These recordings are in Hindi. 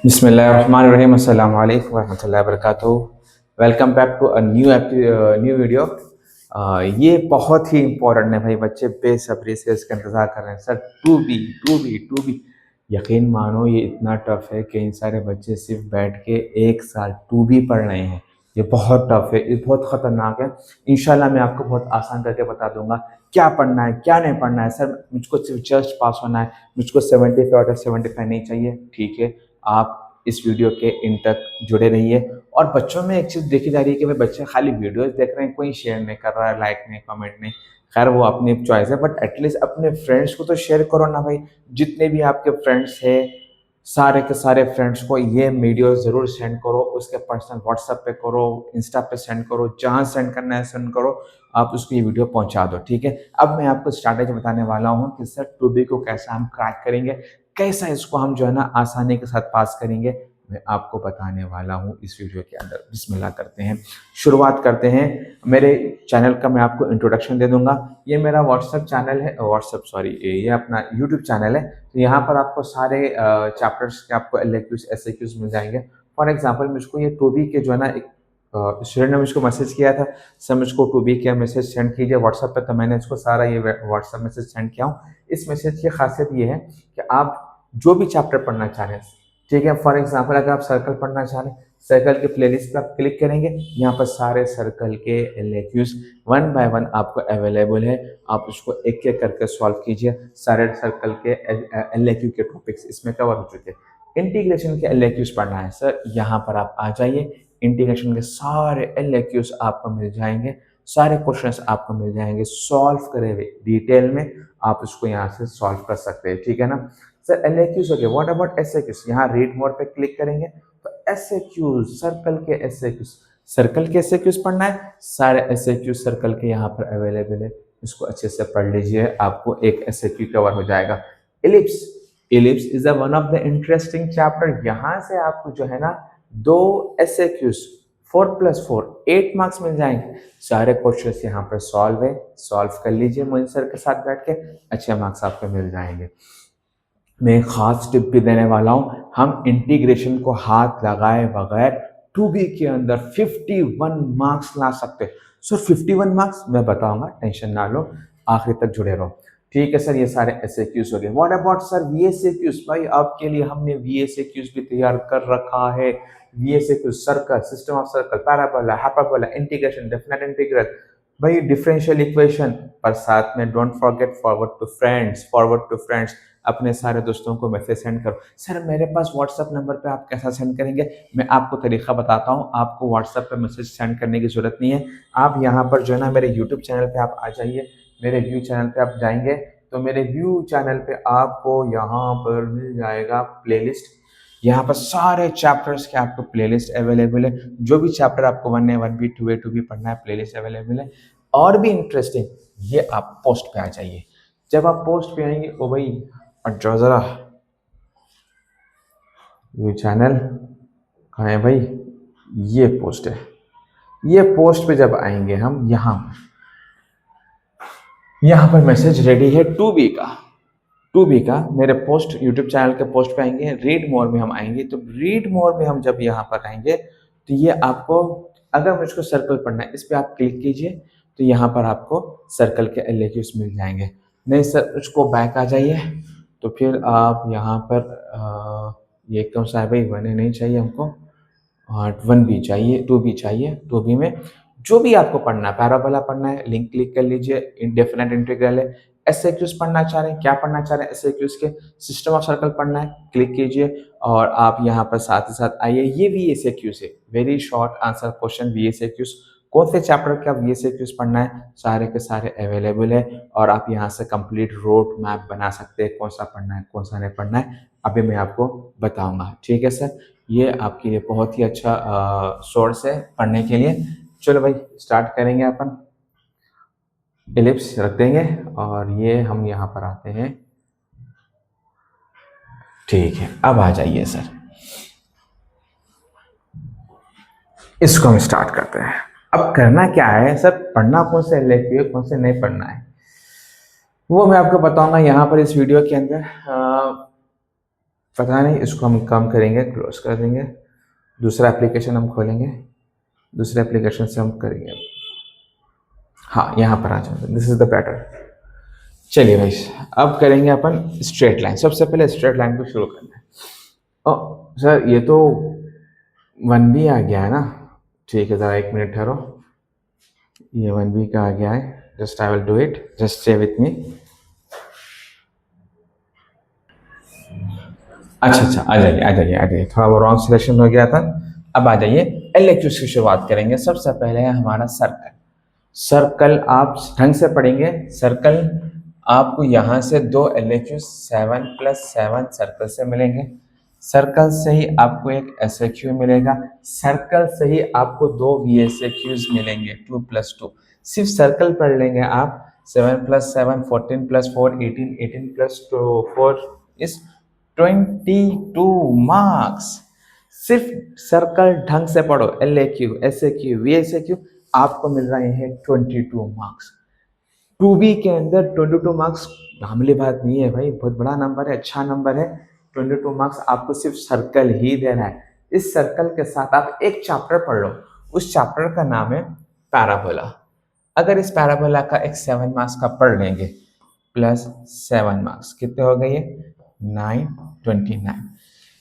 बिस्मिल्लाहिर्रहमानिर्रहीम अस्सलाम वालेकुम वरहमतुल्लाहि वबरकातुहू। Welcome back to a new video. ये बहुत ही इम्पोर्टेंट है भाई, बच्चे बेसब्री से इसका इंतज़ार कर रहे हैं। सर टू बी यकीन मानो ये इतना टफ है कि इन सारे बच्चे सिर्फ बैठ के एक साल टू बी पढ़ रहे हैं। ये बहुत टफ है, ये बहुत ख़तरनाक है। इंशाल्लाह मैं आपको बहुत आसान करके बता दूंगा क्या पढ़ना है क्या नहीं पढ़ना है। सर मुझको सिर्फ जस्ट पास होना है, मुझको 75 आउट ऑफ 75 नहीं चाहिए। ठीक है, आप इस वीडियो के इन तक जुड़े रहिए। और बच्चों में एक चीज़ देखी जा रही है कि भाई बच्चे खाली वीडियोस देख रहे हैं, कोई शेयर नहीं कर रहा है, लाइक नहीं, कमेंट नहीं। खैर वो अपनी चॉइस है, बट एटलीस्ट अपने फ्रेंड्स को तो शेयर करो ना भाई। जितने भी आपके फ्रेंड्स हैं सारे के सारे फ्रेंड्स को ये वीडियो ज़रूर सेंड करो। उसके पर्सनल व्हाट्सएप पे करो, इंस्टा पे सेंड करो, जहाँ सेंड करना है सेंड करो। आप उसको ये वीडियो पहुंचा दो। ठीक है, अब मैं आपको स्ट्रैटेजी बताने वाला हूँ कि सर टू बी को कैसे हम क्रैक करेंगे, कैसा इसको हम जो है ना आसानी के साथ पास करेंगे। मैं आपको बताने वाला हूँ इस वीडियो के अंदर। बिस्मिल्लाह करते हैं, शुरुआत करते हैं। मेरे चैनल का मैं आपको इंट्रोडक्शन दे दूंगा। ये मेरा व्हाट्सएप चैनल है, व्हाट्सएप सॉरी, ये अपना यूट्यूब चैनल है। तो यहाँ पर आपको सारे चैप्टर्स के आपको LAQs SAQs मिल जाएंगे। फॉर एग्जाम्पल मुझको ये टू बी के जो है ना एक स्टूडेंट ने मुझको मैसेज किया था, सर मुझको टू बी का मैसेज सेंड कीजिए व्हाट्सएप पे। तो मैंने इसको सारा ये व्हाट्सएप मैसेज सेंड किया हूँ। इस मैसेज की खासियत ये है कि आप जो भी चैप्टर पढ़ना चाह रहे हैं, ठीक है, फॉर एग्जाम्पल अगर आप सर्कल पढ़ना चाह रहे हैं, सर्कल के प्लेलिस्ट पर आप क्लिक करेंगे। यहाँ पर सारे सर्कल के LAQs वन बाय वन आपको अवेलेबल है। आप उसको एक एक करके सॉल्व कीजिए। सारे सर्कल के LAQ के टॉपिक्स इसमें कवर हो चुके हैं। इंटीग्रेशन के LAQs पढ़ना है सर, यहाँ पर आप आ जाइए। इंटीग्रेशन के सारे LAQs आपको मिल जाएंगे, सारे क्वेश्चंस आपको मिल जाएंगे सॉल्व करे हुए डिटेल में। आप उसको यहाँ से सॉल्व कर सकते हैं। ठीक है ना सर, LAQs हो गए। What about SAQs? यहाँ रीड मोर पे क्लिक करेंगे तो SAQs सर्कल के SAQs, सर्कल के SAQs पढ़ना है, सारे SAQs सर्कल के यहाँ पर अवेलेबल है। इसको अच्छे से पढ़ लीजिए, आपको एक SAQ कवर हो जाएगा। Ellipse, ellipse is a one of the interesting chapter. यहाँ से आपको जो है ना दो SAQs 4+4 8 मार्क्स मिल जाएंगे। सारे क्वेश्चंस यहाँ पर सॉल्व है, सॉल्व कर लीजिए मोइन सर के साथ बैठ के, अच्छे मार्क्स आपको मिल जाएंगे। मैं एक खास टिप भी देने वाला हूँ। हम इंटीग्रेशन को हाथ लगाए बगैर टू बी के अंदर 51 मार्क्स ला सकते हैं। सर 51 मार्क्स मैं बताऊंगा, टेंशन ना लो, आखिर तक जुड़े रहो। ठीक है सर, ये सारे SAQs हो गए। What about sir VSAQs? भाई आपके लिए हमने VSAQs भी तैयार कर रखा है। VSAQs circle, system of circle, parabola, hyperbola, integration, definite integral, भाई डिफरेंशियल इक्वेशन, पर साथ में don't forget forward to friends, forward to friends. अपने सारे दोस्तों को मैसेज सेंड करो। सर मेरे पास व्हाट्सएप नंबर पे आप कैसा सेंड करेंगे? मैं आपको तरीका बताता हूँ। आपको व्हाट्सएप पे मैसेज सेंड करने की जरूरत नहीं है। आप यहाँ पर जो है ना मेरे यूट्यूब चैनल पे आप आ जाइए। मेरे व्यू चैनल पे आप जाएंगे तो मेरे व्यू चैनल पे आपको यहाँ पर मिल जाएगा प्लेलिस्ट। यहाँ पर सारे चैप्टर्स के आपको प्लेलिस्ट अवेलेबल है। जो भी चैप्टर आपको 1A 1B 2A 2B पढ़ना है, प्लेलिस्ट अवेलेबल है। और भी इंटरेस्टिंग, ये आप पोस्ट पे आ जाइए। जब आप पोस्ट पे आएंगे, ओ भाई और जो जरा ये चैनल कहाँ है भाई, ये पोस्ट है। ये पोस्ट पे जब आएंगे हम, यहाँ पर मैसेज रेडी है टू बी का मेरे पोस्ट यूट्यूब चैनल के पोस्ट पे आएंगे। रीड मोर में हम आएंगे, तो रीड मोर में हम जब यहाँ पर आएंगे तो ये आपको, अगर मुझको सर्कल पढ़ना है इस पर आप क्लिक कीजिए तो यहाँ पर आपको सर्कल के LAQs मिल जाएंगे। नहीं सर उसको बैक आ जाइए, तो फिर आप यहाँ पर ये कौन सा है भाई, 1A नहीं चाहिए हमको, 1B चाहिए, 2B चाहिए। 2B में जो भी आपको पढ़ना है, पैराबोला पढ़ना है, लिंक क्लिक कर लीजिए। इंडेफिनेट इंटीग्रल है। SAQs पढ़ना चाह रहे हैं, क्या पढ़ना चाह रहे हैं SAQs के, सिस्टम ऑफ सर्कल पढ़ना है, क्लिक कीजिए और आप यहाँ पर साथ ही साथ आइए। ये VSAQs है, very short answer question VSAQs। कौन से चैप्टर का VSAQs पढ़ना है, सारे के सारे अवेलेबल है। और आप यहाँ से कंप्लीट रोड मैप बना सकते हैं, कौन सा पढ़ना है कौन सा नहीं पढ़ना है, अभी मैं आपको बताऊंगा। ठीक है सर, ये आपके लिए बहुत ही अच्छा सोर्स है पढ़ने के लिए। चलो भाई स्टार्ट करेंगे अपन। एलिप्स रख देंगे और ये हम यहाँ पर आते हैं। ठीक है, अब आ जाइए सर, इसको हम स्टार्ट करते हैं। अब करना क्या है सर, पढ़ना कौन से LAQ है, कौन से नहीं पढ़ना है, वो मैं आपको बताऊंगा यहाँ पर इस वीडियो के अंदर। पता नहीं, इसको हम कम करेंगे, क्लोज कर देंगे, दूसरा एप्लीकेशन हम खोलेंगे, दूसरे एप्लीकेशन से हम करेंगे। हाँ, यहाँ पर आ जाओ, दिस इज द बेटर। चलिए भाई, अब करेंगे अपन स्ट्रेट लाइन। सबसे पहले स्ट्रेट लाइन को शुरू करना है। ओ सर, ये तो 1B आ गया है ना? ठीक है, ज़रा 1 मिनट ठहरो, ये 1B का आ गया है। Just I will do it, just stay with me. अच्छा, आ जाइए आ जाइए आ जाइए, थोड़ा वो रॉन्ग सिलेक्शन हो गया था। अब आ जाइए, LHQs की शुरुआत करेंगे। सबसे पहले है हमारा सर्कल। सर्कल आप ढंग से पढ़ेंगे। सर्कल आपको यहाँ से 2 LHQs 7+7 सर्कल से मिलेंगे। सर्कल से ही आपको एक SHQ मिलेगा। सर्कल से ही आपको 2 VSHQs मिलेंगे 2+2। सिर्फ सर्कल पढ़ लेंगे आप। 7+7 14+4 18, 18+4 इज 22 मार्क्स। सिर्फ सर्कल ढंग से पढ़ो, LAQ, SAQ, VSAQ, आपको मिल रहे हैं 22 मार्क्स। 2B के अंदर 22 मार्क्स मामूली बात नहीं है भाई, बहुत बड़ा नंबर है, अच्छा नंबर है। 22 मार्क्स आपको सिर्फ सर्कल ही दे रहा है। इस सर्कल के साथ आप एक चैप्टर पढ़ लो, उस चैप्टर का नाम है पैराबोला। अगर इस पैराबोला का एक 7 मार्क्स का पढ़ लेंगे, +7 मार्क्स, कितने हो गए? 9, 29।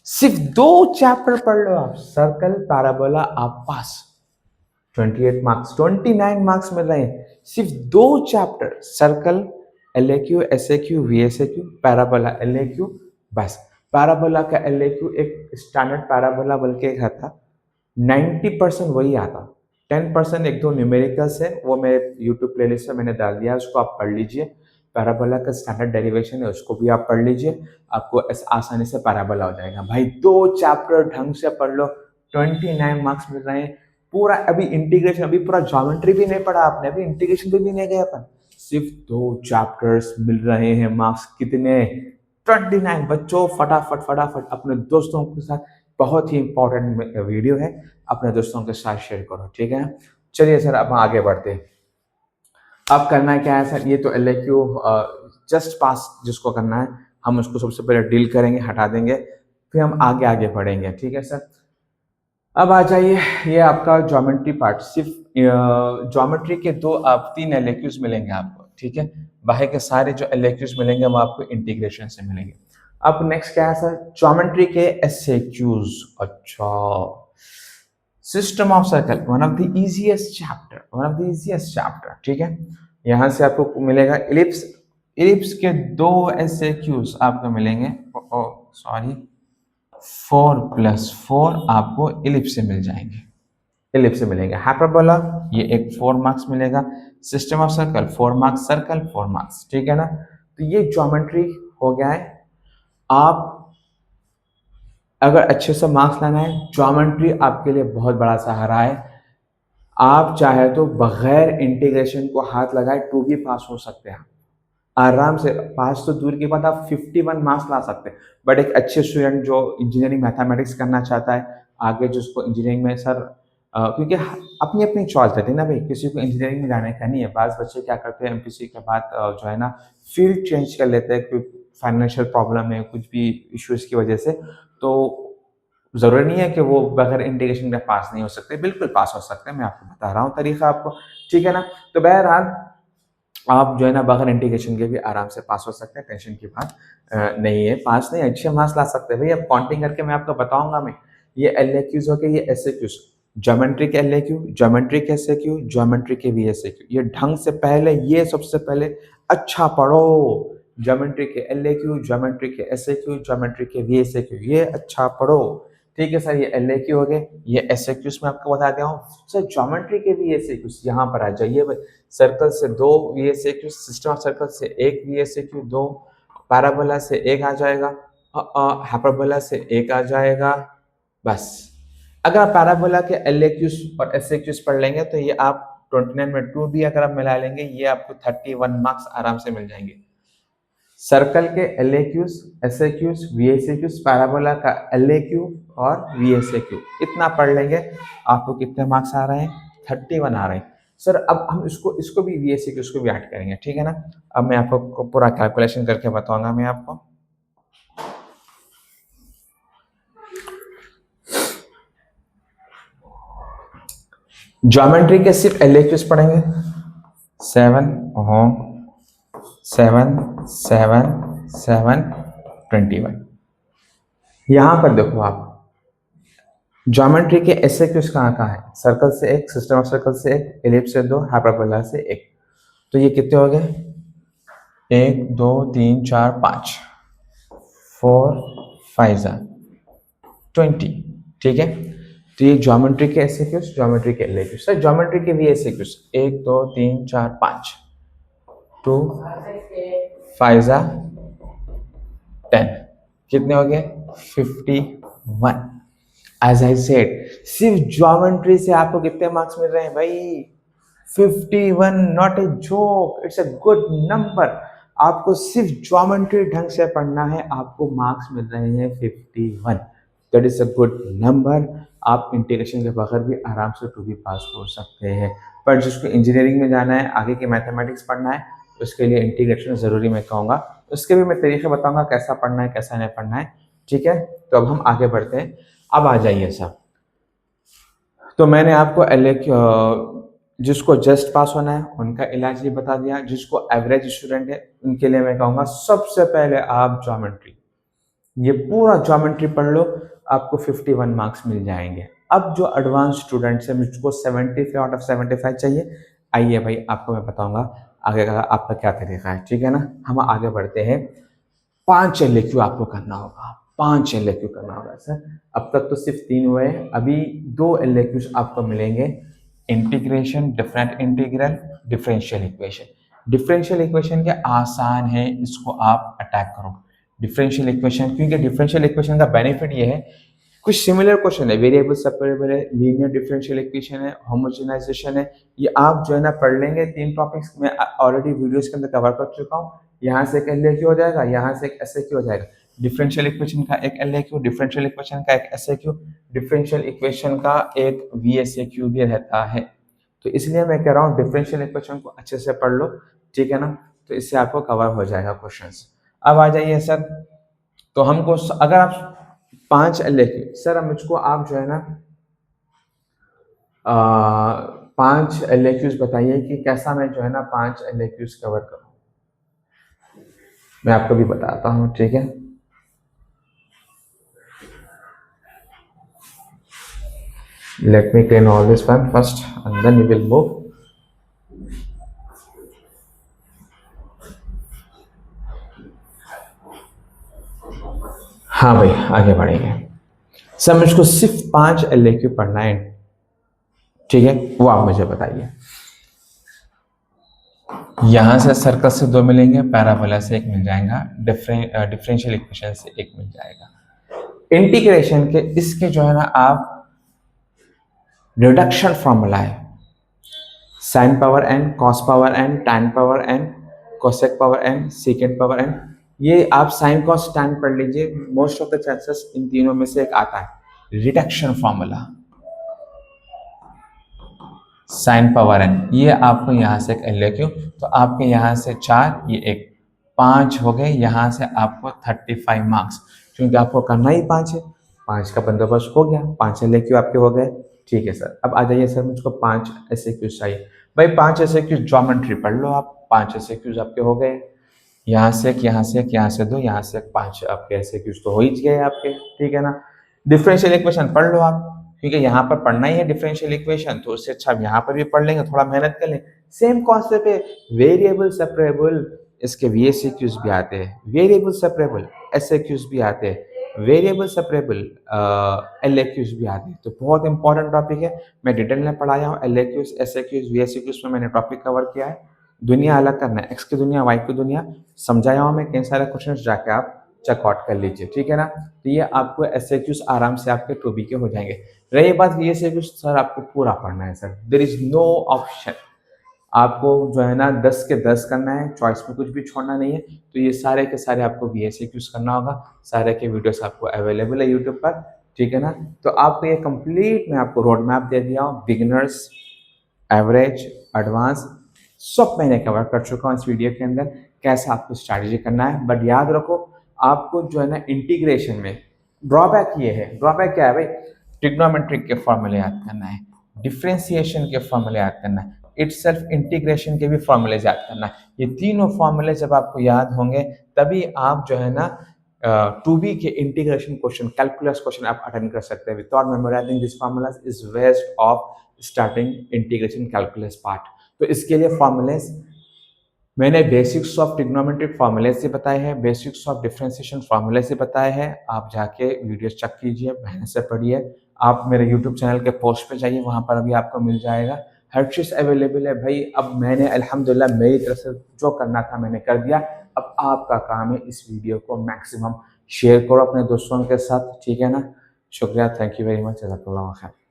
सिर्फ 2 चैप्टर पढ़ लो आप, सर्कल पैराबोला, आप पास। 28 मार्क्स, 29 मार्क्स मिल रहे हैं सिर्फ 2 chapter, circle, LAQ, SAQ, VSAQ, parabola, LAQ। बस पैराबोला का LAQ एक स्टैंडर्ड पैराबोला बल्कि एक था, 90% वही आता। 10% एक दो न्यूमेरिकल्स है, वो मेरे यूट्यूब प्लेलिस्ट में मैंने डाल दिया है, उसको आप पढ़ लीजिए। पैराबोला का स्टैंडर्ड डेरिवेशन है, उसको भी आप पढ़ लीजिए, आपको आसानी से पैराबोला हो जाएगा। भाई 2 चैप्टर ढंग से पढ़ लो, 29 मार्क्स मिल रहे हैं। पूरा अभी इंटीग्रेशन, अभी पूरा ज्योमेट्री भी नहीं पढ़ा आपने, अभी इंटीग्रेशन भी नहीं गए अपन, सिर्फ 2 चैप्टर्स मिल रहे हैं। मार्क्स कितने? 29। बच्चों फटाफट फटाफट अपने दोस्तों के साथ, बहुत ही इंपॉर्टेंट वीडियो है, अपने दोस्तों के साथ शेयर करो, ठीक है। चलिए सर, अब आगे बढ़ते हैं। अब करना क्या है सर? ये तो LAQ जस्ट पास जिसको करना है, हम उसको सबसे पहले डील करेंगे, हटा देंगे, फिर हम आगे आगे पढ़ेंगे, ठीक है सर। अब आ जाइए, ये आपका ज्योमेट्री पार्ट। सिर्फ ज्योमेट्री के 3 LAQs मिलेंगे आपको, ठीक है। बाकी के सारे जो LAQs मिलेंगे वो आपको इंटीग्रेशन से मिलेंगे। अब नेक्स्ट क्या है सर? ज्योमेट्री के SAQs। अच्छा, system of circle, one of the easiest chapter, ठीक है। यहाँ से आपको मिलेगा इलिप्स। इलिप्स के 2 SAQs आपको मिलेंगे, सॉरी 4+4 आपको इलिप्स से मिल जाएंगे, इलिप्स से मिलेंगे। हाइपरबोला, ये एक 4 मार्क्स मिलेगा। System of circle 4 marks, circle 4 marks, ठीक है ना। तो ये ज्योमेट्री हो गया है। आप अगर अच्छे से मार्क्स लाना है, ज्योमेट्री आपके लिए बहुत बड़ा सहारा है। आप चाहे तो बगैर इंटीग्रेशन को हाथ लगाए 2B पास हो सकते हैं आराम से। पास तो दूर की बात, आप 51 मार्क्स ला सकते हैं। बट एक अच्छे स्टूडेंट जो इंजीनियरिंग मैथमेटिक्स करना चाहता है आगे, जिसको इंजीनियरिंग में सर क्योंकि अपनी अपनी चॉइस रहती है ना भाई, किसी को इंजीनियरिंग में जाने का नहीं है। बाज़ बच्चे क्या करते हैं, MPC के बाद जो है ना फील्ड चेंज कर लेते हैं, कोई फाइनेंशियल प्रॉब्लम है, कुछ भी इश्यूज़ की वजह से। तो ज़रूरी नहीं है कि वो बगैर इंटीग्रेशन में पास नहीं हो सकते, बिल्कुल पास हो सकते हैं। मैं आपको बता रहा हूँ तरीका आपको, ठीक है ना। तो बहरहाल आप जो है ना बगैर इंटीग्रेशन के भी आराम से पास हो सकते हैं, टेंशन की बात नहीं है। पास नहीं, अच्छे मार्क्स ला सकते हैं भाई। अब काउंटिंग करके मैं आपको बताऊंगा। मैं ये LAQs हो गए, ये SAQs, ज्योमेट्री के LAQ, ज्योमेट्री के SAQ, ज्योमेट्री के VSAQ। ये ढंग से पहले, ये सबसे पहले अच्छा पढ़ो। ज्योमेट्री के LAQ, ज्योमेट्री के SAQ, ज्योमेट्री के VSAQ, ये अच्छा पढ़ो, ठीक है सर। ये LAQ हो गए, ये SAQs में आपको बता दिया हूँ सर। ज्योमेट्री के VSAQs यहाँ पर आ जाइए भाई। सर्कल से 2 VSAQ, सिस्टम ऑफ सर्कल से 1 VSAQ, 2 पैराबोला से 1 आ जाएगा, हाइपरबोला से 1 आ जाएगा। बस अगर आप पैराबोला के LAQs और SAQs पढ़ लेंगे तो ये आप 29 में 2 भी अगर आप मिला लेंगे, ये आपको 31 मार्क्स आराम से मिल जाएंगे। सर्कल के LAQs, SAQs, VSAQs, पैराबोला का LAQ और VSAQ, इतना पढ़ लेंगे, आपको कितने मार्क्स आ रहे हैं? 31 आ रहे हैं सर। अब हम इसको भी VSAQ को भी ऐड करेंगे, ठीक है ना। अब मैं आपको पूरा कैलकुलेशन करके बताऊंगा मैं आपको। ज्योमेट्री के सिर्फ एलएक्यूज पढ़ेंगे 7 ओम 7 7 7 21। यहां पर देखो आप ज्योमेट्री के एसएक्यूज कहाँ है, सर्कल से एक, सिस्टम ऑफ सर्कल से एक, एलिप्स से दो, हाइपरबोला से एक। तो ये कितने हो गए 1 2 3 4 5 4 5 20। ठीक है, तो ये ज्योमेट्री के एसएक्यूज, ज्योमेट्री के एलएक्यूज। सर ज्योमेट्री के भी एसएक्यूज 1 2 3 4 5 2 5 10 कितने हो गए 51। एज आई सेड सिर्फ ज्योमेट्री से आपको कितने मार्क्स मिल रहे हैं भाई 51। Not a joke, it's a good number. आपको सिर्फ ज्योमेट्री ढंग से पढ़ना है, आपको मार्क्स मिल रहे हैं 51। That is a good number. आप इंटीग्रेशन के बगैर भी आराम से 2B पास हो सकते हैं। पर जिसको इंजीनियरिंग में जाना है, आगे की मैथमेटिक्स पढ़ना है, उसके लिए इंटीग्रेशन ज़रूरी मैं कहूँगा। उसके भी मैं तरीके बताऊँगा कैसा पढ़ना है कैसा नहीं पढ़ना है। ठीक है, तो अब हम आगे बढ़ते हैं। अब आ जाइए साहब, तो मैंने आपको जिसको जस्ट पास होना है उनका इलाज भी बता दिया, जिसको एवरेज स्टूडेंट है उनके लिए मैं कहूँगा सबसे पहले आप ज्योमेट्री, ये पूरा ज्योमेट्री पढ़ लो, आपको 51 मार्क्स मिल जाएंगे। अब जो एडवांस स्टूडेंट्स है, मुझको 75 आउट ऑफ 75 चाहिए। आइए भाई आपको मैं बताऊंगा आगे का आपका क्या तरीका है। ठीक है ना, हम आगे बढ़ते हैं। 5 एलएक्यू आपको करना होगा, 5 एलएक्यू करना होगा सर। अब तक तो सिर्फ 3 हुए हैं, अभी 2 एलएक्यूज आपको मिलेंगे। Integration, different integral, differential equation. Differential equation के आसान है, इसको आप अटैक करो डिफरेंशियल इक्वेशन, क्योंकि डिफरेंशियल इक्वेशन का बेनिफिट ये है, कुछ सिमिलर क्वेश्चन है, वेरिएबल सेपरेबल है, लीनियर डिफरेंशियल इक्वेशन है, होमोजेनाइजेशन है, ये आप जो है ना पढ़ लेंगे। 3 टॉपिक्स में ऑलरेडी वीडियोस के अंदर कवर कर चुका हूँ। यहाँ से एक एलएक्यू हो जाएगा, यहाँ से एक एसएक्यू हो जाएगा। डिफरेंशियल इक्वेशन का एक एलएक्यू, डिफरेंशियल इक्वेशन का एक एसएक्यू, डिफरेंशियल इक्वेशन का एक वीएसएक्यू भी रहता है। तो इसलिए मैं कह रहा हूँ डिफरेंशियल इक्वेशन को अच्छे से पढ़ लो। ठीक है ना, तो इससे आपको कवर हो जाएगा क्वेश्चंस। अब आ जाइए सर, तो हमको अगर आप 5 एलएक्यू, सर मुझको आप जो है ना 5 एलएक्यूज बताइए कि कैसा मैं जो है ना 5 एलएक्यूज कवर करूं। मैं आपको भी बताता हूं। ठीक है, let me clean all this one first and then we will move. हाँ भाई आगे बढ़ेंगे। सर मुझको सिर्फ 5 एलएक्यू पढ़ना है, ठीक है, वो आप मुझे बताइए। यहां से सर्कल से 2 मिलेंगे, पैराबोला से 1 मिल जाएगा, डिफरेंशियल इक्वेशन से 1 मिल जाएगा। इंटीग्रेशन के इसके जो है ना आप रिडक्शन फॉर्मूला है, sine power n, cos power n, tan power n, cosec power n, second power n. ये आप साइन कॉस टैन पढ़ लीजिए, मोस्ट ऑफ द चांसेस इन तीनों में से एक आता है। Reduction formula sine power n, ये आपको यहाँ से एक एलएक्यू, तो आपके यहाँ से 4, ये एक 5 हो गए। यहाँ से आपको 35 मार्क्स, क्योंकि आपको करना ही 5 है, 5 का बंदोबस्त हो गया, 5 एलएक्यू आपके हो गए। ठीक है सर, अब आ जाइए सर मुझको 5 एसएक्यूज चाहिए। भाई 5 एसएक्यूज ज्योमेट्री पढ़ लो आप, 5 एसएक्यूज आपके हो गए। यहाँ से एक, यहाँ से एक, यहाँ से 2, यहाँ से 5 आपके एसएक्यूज तो हो ही गए आपके। ठीक है ना, डिफरेंशियल इक्वेशन पढ़ लो आप, क्योंकि यहाँ पर पढ़ना ही है डिफरेंशियल इक्वेशन, तो उससे अच्छा यहाँ पर भी पढ़ लेंगे, थोड़ा मेहनत कर लें। सेम कॉन्सेप्ट है, वेरिएबल सेपरेबल, इसके वीएसएक्यूज भी आते हैं, वेरिएबल सेपरेबल एसएक्यूज भी आते हैं, वेरिएबल सेपरेबल एलएक्यूज भी आते हैं। तो बहुत इंपॉर्टेंट टॉपिक है, मैं डिटेल में पढ़ाया हूँ। एलएक्यूज, एसएक्यूज, वीएसएक्यूज में मैंने टॉपिक कवर किया है। दुनिया अलग करना है, एक्स की दुनिया, वाई की दुनिया समझाया हूँ मैं, कई सारे क्वेश्चन जाके आप चेकआउट कर लीजिए। ठीक है ना, तो ये आपको एसएक्यूज आराम से आपके 2B के हो जाएंगे। रही बात ये से कुछ सर आपको पूरा पढ़ना है, sir there is no option, आपको जो है ना 10 के 10 करना है, चॉइस में कुछ भी छोड़ना नहीं है। तो ये सारे के सारे आपको बीएसएक्यूज करना होगा, सारे के वीडियोस आपको अवेलेबल है यूट्यूब पर। ठीक है ना, तो आपको ये कंप्लीट मैं आपको रोड मैप दे दिया हूँ, बिगिनर्स, एवरेज, एडवांस, सब मैंने कवर कर चुका हूँ इस वीडियो के अंदर, कैसे आपको स्ट्रैटेजी करना है। बट याद रखो, आपको जो है ना इंटीग्रेशन में ड्रॉबैक ये है, ड्रॉबैक क्या है भाई, ट्रिग्नोमेट्रिक के फॉर्मूले याद करना है, डिफ्रेंसिएशन के फॉर्मूले याद करना है, इट सेल्फ इंटीग्रेशन के भी फॉर्मूले याद करना है। ये तीनों फॉर्मूले जब आपको याद होंगे तभी आप जो है ना 2B के इंटीग्रेशन क्वेश्चन, कैलकुलस क्वेश्चन आप अटेंड कर सकते हैं। Without memorising this formulas is waste of starting integration calculus part. तो इसके लिए फॉर्मूलेज मैंने बेसिक्स ऑफ ट्रिग्नोमेट्रिक फार्मूले से बताए हैं, बेसिक्स ऑफ डिफरेंशिएशन फार्मूले से बताए हैं। आप जाके वीडियोस चेक कीजिए, मेहनत से पढ़िए। आप मेरे यूट्यूब चैनल के पोस्ट पे जाइए, वहाँ पर अभी आपको मिल जाएगा, हर चीज़ अवेलेबल है भाई। अब मैंने अल्हम्दुलिल्लाह मेरी तरफ से जो करना था मैंने कर दिया। अब आपका काम है इस वीडियो को मैक्सिमम शेयर करो अपने दोस्तों के साथ, ठीक है ना। शुक्रिया, थैंक यू वेरी मच, जज़ाकल्लाह खैर।